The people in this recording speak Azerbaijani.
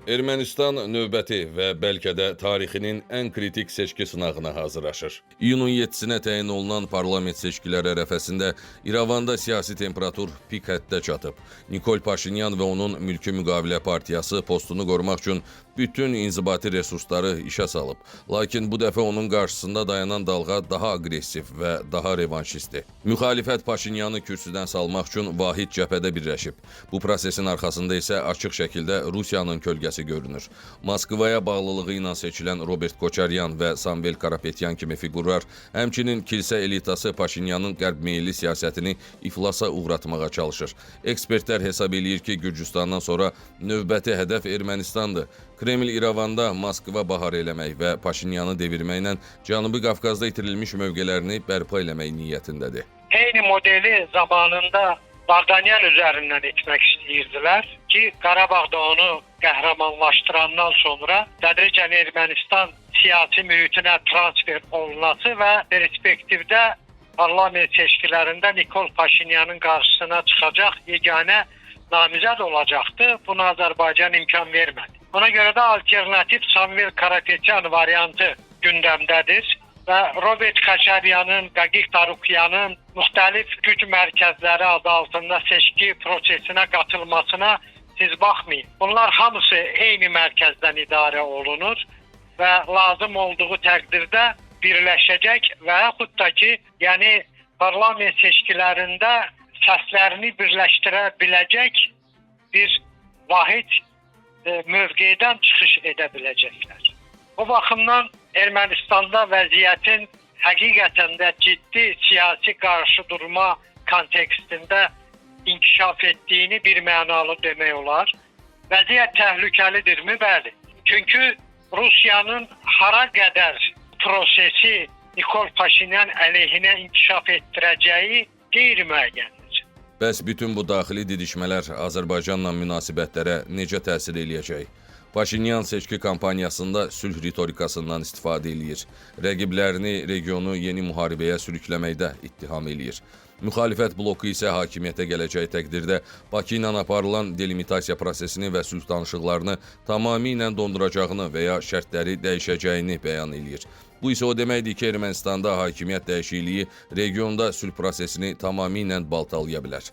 Ermənistan növbəti və bəlkə də tarixinin ən kritik seçki sınağına hazırlaşır. İyunun 7-sinə təyin olunan parlament seçkiləri ərəfəsində İrəvanda siyasi temperatur pik həddə çatıb. Nikol Paşinyan və onun Mülki Müqavilə Partiyası postunu qorumaq üçün bütün inzibati resursları işə salıb. Lakin bu dəfə onun qarşısında dayanan dalğa daha aqressiv və daha revanşistdir. Müxalifət Paşinyanı kürsüdən salmaq üçün vahid cəbhədə birləşib. Bu prosesin arxasında isə açıq şəkildə Rusiyanın kölgəsi görünür. Moskvaya bağlılığı ilə seçilən Robert Koçaryan və Samvel Karapetyan kimi fiqurlar, həmçinin kilsə elitası Paşinyanın qərb meyilli siyasətini iflasa uğratmağa çalışır. Ekspertlər hesab eləyir ki, Gürcüstandan sonra növbəti hədəf Ermənistandır. Kreml İrəvanda Moskva bahar eləmək və Paşinyanı devirməklə Cənubi Qafqazda itirilmiş mövqelərini bərpa eləmək niyyətindədir. Eyni modeli zamanında Vardanyan üzərindən etmək istəyirdilər ki, Qarabağda onu qəhrəmanlaşdırandan sonra tədricən Ermənistan siyasi mühitinə transfer olunması və perspektivdə parlament seçkilərində Nikol Paşinyanın qarşısına çıxacaq yeganə namizəd olacaqdı. Buna Azərbaycan imkan vermədi. Ona görə də alternativ Samvel Karapetyan variantı gündəmdədir və Robert Koçaryanın, Qaqik Tarukyanın müxtəlif güc mərkəzləri adı altında seçki prosesinə qatılmasına siz baxmayın. Bunlar hamısı eyni mərkəzdən idarə olunur və lazım olduğu təqdirdə birləşəcək və yaxud da ki, yəni parlament seçkilərində səslərini birləşdirə biləcək bir vahid mövqedən çıxış edə biləcəklər. O baxımdan Ermənistanda vəziyyətin həqiqətən də ciddi siyasi qarşıdurma kontekstində inkişaf etdiyini bir mənalı demək olar. Vəziyyət təhlükəlidirmi? Bəli. Çünki Rusiyanın hara qədər prosesi Nikol Paşinyan əleyhinə inkişaf etdirəcəyi qeyri-müəyyəndir. Bəs bütün bu daxili didişmələr Azərbaycanla münasibətlərə necə təsir eləyəcək? Paşinyan seçki kampaniyasında sülh ritorikasından istifadə eləyir. Rəqiblərini regionu yeni müharibəyə sürükləməkdə ittiham eləyir. Müxalifət bloku isə hakimiyyətə gələcək təqdirdə Bakı ilə aparılan delimitasiya prosesini və sülh danışıqlarını tamamilə donduracağını və ya şərtləri dəyişəcəyini bəyan eləyir. Bu isə o deməkdir ki, Ermənistanda hakimiyyət dəyişikliyi regionda sülh prosesini tamamilə baltalaya bilər.